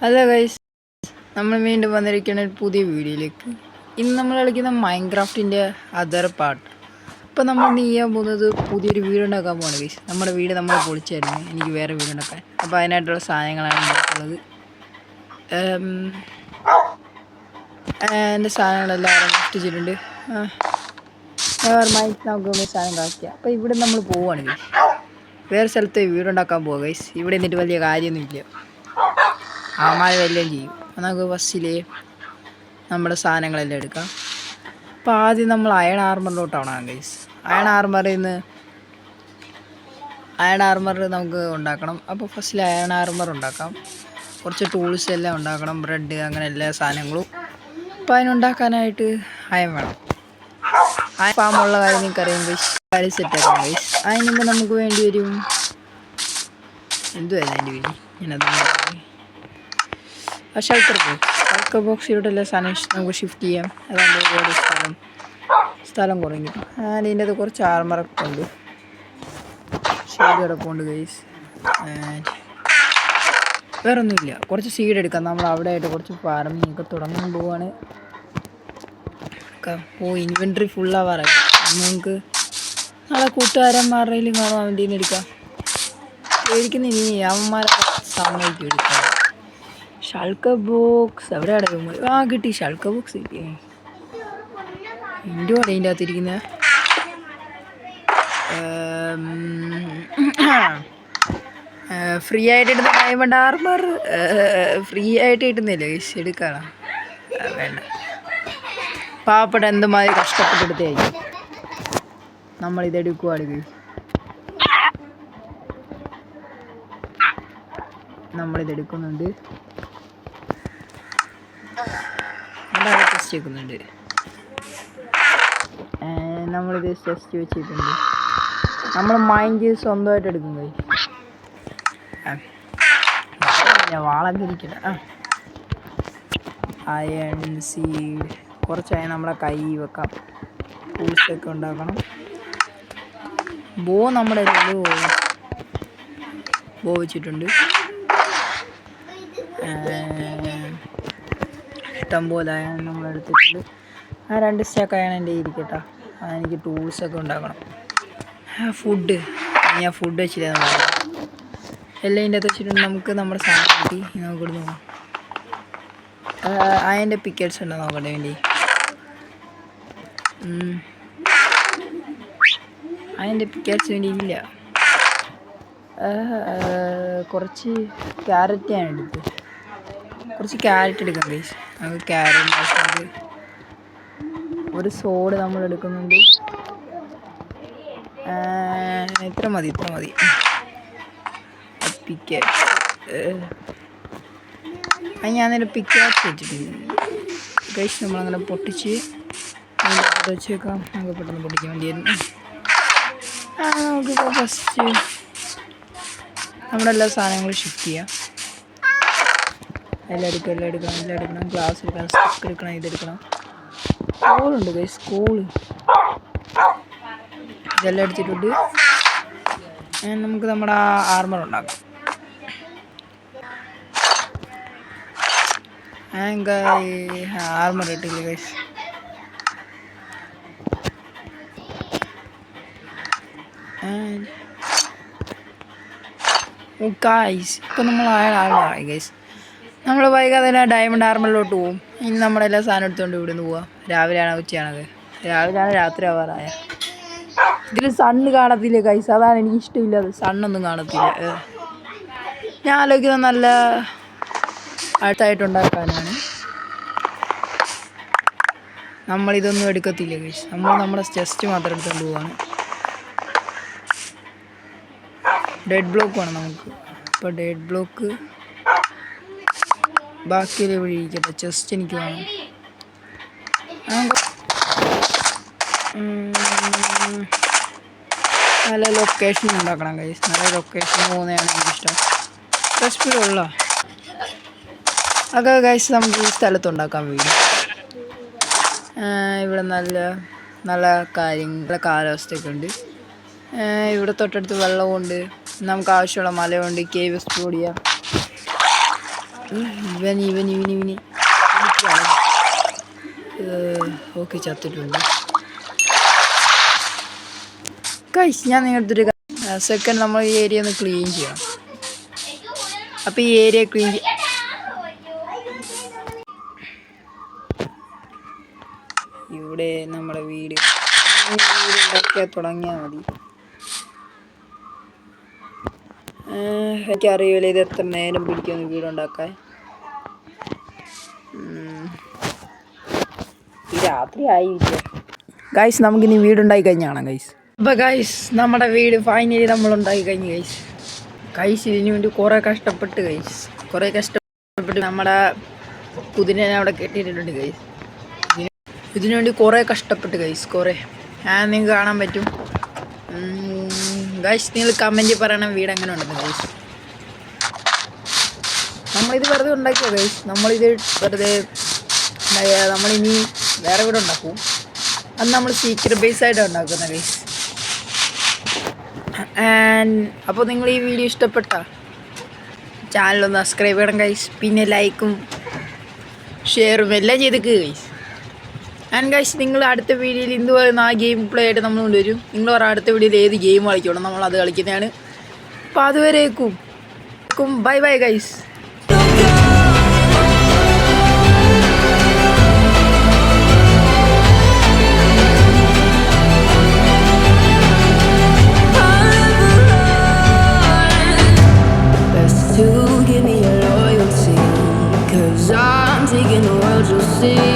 Hello guys, നമ്മൾ വീണ്ടും വന്നിരിക്കുന്ന ഒരു പുതിയ വീഡിയോയിലേക്ക്. ഇന്ന് നമ്മൾ കളിക്കുന്ന മൈൻക്രാഫ്റ്റിൻ്റെ അതർ പാർട്ട്. ഇപ്പോൾ നമ്മൾ ചെയ്യാൻ പോകുന്നത് പുതിയൊരു വീടുണ്ടാക്കാൻ പോകണം ഗൈസ്. നമ്മുടെ വീട് നമ്മൾ പൊളിച്ചായിരുന്നു, എനിക്ക് വേറെ വീടുണ്ടാക്കാൻ. അപ്പോൾ അതിനായിട്ടുള്ള സാധനങ്ങളാണ് ഉണ്ടാക്കുന്നത്. എൻ്റെ സാധനങ്ങളെല്ലാം സൃഷ്ടിച്ചിട്ടുണ്ട്. നമുക്ക് സാധനം കാണിക്കാം. അപ്പോൾ ഇവിടെ നമ്മൾ പോവുകയാണ് ഗൈസ്. വേറെ സ്ഥലത്ത് വീടുണ്ടാക്കാൻ പോവുക ഗൈസ്. ഇവിടെ എന്നിട്ട് വലിയ കാര്യമൊന്നുമില്ല, ആമാര് വല്ലതും ചെയ്യും. നമുക്ക് ബസ്സിൽ നമ്മുടെ സാധനങ്ങളെല്ലാം എടുക്കാം. അപ്പോൾ ആദ്യം നമ്മൾ അയൺ ആർമറിലോട്ടാണ് ഗൈസ്. അയൺ ആർമർ നമുക്ക് ഉണ്ടാക്കണം. അപ്പോൾ ഫസ്റ്റിൽ അയൺ ആർമർ ഉണ്ടാക്കാം. കുറച്ച് ടൂൾസ് എല്ലാം ഉണ്ടാക്കണം, ബ്രെഡ് അങ്ങനെ എല്ലാ സാധനങ്ങളും. അപ്പോൾ അതിനുണ്ടാക്കാനായിട്ട് അയൺ വേണം. അയൺ ഫാമുള്ള കാര്യം നിങ്ങൾക്കറിയാം ഗൈസ്. കാര്യം സെറ്റാക്കാം ഗൈസ്. അതിന് മുമ്പ് നമുക്ക് വേണ്ടി വരും എന്തുവല്ല അതിൻ്റെ പേര്, ഞാനത് ഷെൽട്ടർ ബോക്സ്. ഇവിടെ എല്ലാ സാധനം നമുക്ക് ഷിഫ്റ്റ് ചെയ്യാം. അതാകുമ്പോൾ ഒരുപാട് സ്ഥലം കുറഞ്ഞു. അതിൻ്റെ അത് കുറച്ച് ആർമറൊക്കെ ഉണ്ട്, ഷീഡ് കിടപ്പുണ്ട് ഗൈസ്. വേറെ ഒന്നുമില്ല, കുറച്ച് സീഡ് എടുക്കാം. നമ്മൾ അവിടെ ആയിട്ട് കുറച്ച് ഫാർമിംഗ് ഒക്കെ തുടങ്ങാൻ പോവാണ്. ഇൻവെൻട്രി ഫുള്ളാവാറായി. നമുക്ക് നാളെ കൂട്ടുകാരന്മാരുടെയിലും കാണും, അവൻ്റെ നിന്ന് എടുക്കാം. മേടിക്കുന്നിനി അവന്മാരൊക്കെ സമ്മതിക്കും എടുക്കാം. ഷൾക്ക ബോക്സ് എവിടെ അടങ്ങുമ്പോൾ കിട്ടി. ഷൾക്ക ബോക്സ് കിട്ടി. എൻ്റെ കൂടെ അതിൻ്റെ അകത്തിരിക്കുന്നത് ഫ്രീ ആയിട്ട് ഇടുന്ന ഡയമണ്ട് ആർമർ ഫ്രീ ആയിട്ട് കിട്ടുന്നില്ല ഗൈസ്. എടുക്കണം, വേണ്ട. പാവപ്പെട്ട എന്തുമാതിരി കഷ്ടപ്പെട്ടെടുത്തായിരിക്കും നമ്മളിതെടുക്കുവാണ് ഗൈസ്. നമ്മളിതെടുക്കുന്നുണ്ട്, ടെസ്റ്റ് വെക്കുന്നുണ്ട്. നമ്മളിത് ടെസ്റ്റ് വെച്ചിട്ടുണ്ട്. നമ്മൾ മൈൻഡ് സ്വന്തമായിട്ട് എടുക്കും കൈ. വാളൊക്കെ ഇരിക്കട്ടെ. അയൺ സീഡ് കുറച്ചായി നമ്മളെ കൈ വെക്കാം. ടൂൾസൊക്കെ ഉണ്ടാക്കണം. ബോ നമ്മുടെ ബോ വെച്ചിട്ടുണ്ട്. ഇഷ്ടം പോലെ നമ്മളെടുത്തിട്ടുണ്ട്. ആ 2 സ്റ്റാക്ക് അയാണ് എൻ്റെ ഇരിക്കട്ടെ. എനിക്ക് ടൂൾസൊക്കെ ഉണ്ടാക്കണം. ഫുഡ് ഞാൻ ഫുഡ് വെച്ചില്ല, എല്ലാം ഇതിൻ്റെ അകത്ത് വെച്ചിട്ടുണ്ട്. നമുക്ക് നമ്മുടെ സാധനം കിട്ടി. നമുക്ക് ഇവിടെ നോക്കാം. അതിൻ്റെ പിക്കറ്റ്സ് ഉണ്ടോ നോക്കട്ടെ വേണ്ടി. അതിൻ്റെ പിക്കറ്റ്സ് വേണ്ടി ഇല്ല. കുറച്ച് ക്യാരറ്റാണ് എടുത്തത്. കുറച്ച് ക്യാരറ്റ് എടുക്കാം ഗൈസ്. നമുക്ക് ക്യാരറ്റ് ഒരു സോഡ് നമ്മൾ എടുക്കുന്നുണ്ട്. ഇത്ര മതി. പിക്കാറ്റ് അത് ഞാനൊരു പിക്കാറ്റ് വെച്ചിട്ടുണ്ട് ഗൈസ്. നമ്മളങ്ങനെ പൊട്ടിച്ച് വെച്ചേക്കാം. നമുക്ക് പെട്ടെന്ന് പൊട്ടിക്കാൻ വേണ്ടിയായിരുന്നു. നമുക്കിപ്പോൾ ഫസ്റ്റ് നമ്മുടെ എല്ലാ സാധനങ്ങളും ഷിഫ്റ്റ് ചെയ്യാം. എല്ലാം എടുക്കണം. ഗ്ലാസ് എടുക്കണം, സ്റ്റിക്ക് എടുക്കണം, ഇതെടുക്കണം. സ്കൂളുണ്ട് ഗൈസ്, സ്കൂള് ഇതെല്ലാം എടുത്തിട്ടുണ്ട്. നമുക്ക് നമ്മുടെ ആർമർ ഉണ്ടാക്കാം. ആർമർ ഇട്ടില്ല ഗൈസ്. ഇപ്പം നമ്മൾ ആയി ഗൈസ്. നമ്മൾ വൈകാതെ തന്നെ ഡയമണ്ട് ആർമറിലോട്ട് പോകും. ഇനി നമ്മളെല്ലാ സാധനം എടുത്തുകൊണ്ട് ഇവിടെ നിന്ന് പോവാം. രാവിലെയാണോ ഉച്ചയാണത്? രാവിലെയാണ്, രാത്രി ആവാറായ. ഇതിൽ സണ്ണ് കാണത്തില്ല ഗൈസ്, അതാണ് എനിക്ക് ഇഷ്ടമില്ലാതെ. സണ്ണൊന്നും കാണത്തില്ല. ഞാൻ ആലോചിക്കുന്നത് നല്ല അടുത്തായിട്ടുണ്ടാക്കാനാണ്. നമ്മളിതൊന്നും എടുക്കത്തില്ല ഗൈസ്. നമ്മൾ നമ്മുടെ ചെസ്റ്റ് മാത്രം എടുത്തുകൊണ്ട് പോവാണ്. ഡെഡ് ബ്ലോക്ക് വേണം നമുക്ക്. ഇപ്പോൾ ഡെഡ് ബ്ലോക്ക് ബാക്കിയിലെ വഴി ഇരിക്കട്ടെ. ചെസ്റ്റ് എനിക്ക് വേണം. നല്ല ലൊക്കേഷൻ ഉണ്ടാക്കണം ഗൈസ്. നല്ല ലൊക്കേഷൻ പോകുന്നതാണ് എനിക്കിഷ്ടം. സ്പീഡുള്ള ഒക്കെ ഗൈസ്. നമുക്ക് ഈ സ്ഥലത്തുണ്ടാക്കാൻ വീട്. ഇവിടെ നല്ല കാര്യങ്ങൾ, കാലാവസ്ഥയൊക്കെ ഉണ്ട്. ഇവിടെ തൊട്ടടുത്ത് വെള്ളമുണ്ട്. നമുക്ക് ആവശ്യമുള്ള മലയുണ്ട്. കേവ് എക്സ്പ്ലോർ ചെയ്യാം. ഇവന് ഓക്കെ ചത്തിട്ടുണ്ട്. ഗൈസ് ഞാൻ നിങ്ങളുടെ സെക്കൻഡ് നമ്മൾ ഈ ഏരിയ ഒന്ന് ക്ലീൻ ചെയ്യാം. അപ്പോൾ ഈ ഏരിയ ക്ലീൻ ഇവിടെ നമ്മുടെ വീട് ഉണ്ടാക്കിയാൽ തുടങ്ങിയാൽ മതി. എനിക്കറിയില്ല ഇത് എത്ര നേരം പിടിക്കുമെന്ന് വീടുണ്ടാക്കാൻ. ഈ രാത്രി ആയില്ല ഗൈസ്. നമുക്കിനി വീടുണ്ടാക്കി കഴിഞ്ഞാണ് ഗൈസ്. അപ്പോൾ ഗൈസ് നമ്മുടെ വീട് ഫൈനലി നമ്മളുണ്ടാക്കി കഴിഞ്ഞു ഗൈസ്. ഇതിനു വേണ്ടി കുറേ കഷ്ടപ്പെട്ട് നമ്മുടെ കുതിരനെ അവിടെ കെട്ടിയിട്ടുണ്ട് ഗൈസ്. ഇതിനു വേണ്ടി കുറേ കഷ്ടപ്പെട്ട് കുറേ നിങ്ങൾക്ക് കാണാൻ പറ്റും ഗൈസ്. നിങ്ങൾ കമൻറ്റ് പറയണം വീട് എങ്ങനെ ഉണ്ടെന്ന് ഗൈസ്. നമ്മളിത് വെറുതെ ഉണ്ടാക്കിയ ഗൈസ്. നമ്മളിത് വെറുതെ നമ്മളിനി വേറെ വീട് ഉണ്ടാക്കും. അത് നമ്മൾ സീക്രട്ട് ബേസ് ആയിട്ടാണ് ഉണ്ടാക്കുന്നത് ഗൈസ്. അപ്പോൾ നിങ്ങൾ ഈ വീഡിയോ ഇഷ്ടപ്പെട്ട ചാനലൊന്ന് സബ്സ്ക്രൈബ് ചെയ്യണം ഗൈസ്. പിന്നെ ലൈക്കും ഷെയറും എല്ലാം ചെയ്തേക്ക് ഗൈസ്. ഗൈസ് നിങ്ങൾ അടുത്ത വീഡിയോയിൽ എന്ത് പറയുന്ന ആ ഗെയിം പ്ലേ ആയിട്ട് നമ്മൾ കൊണ്ടുവരും. നിങ്ങൾ പറ അടുത്ത വീഡിയോയിൽ ഏത് ഗെയിം കളിക്കണം, നമ്മളത് കളിക്കുന്നതാണ്. അപ്പോൾ അതുവരേക്കും bye bye guys. Give me your loyalty, 'cause I'm taking the world, you'll see.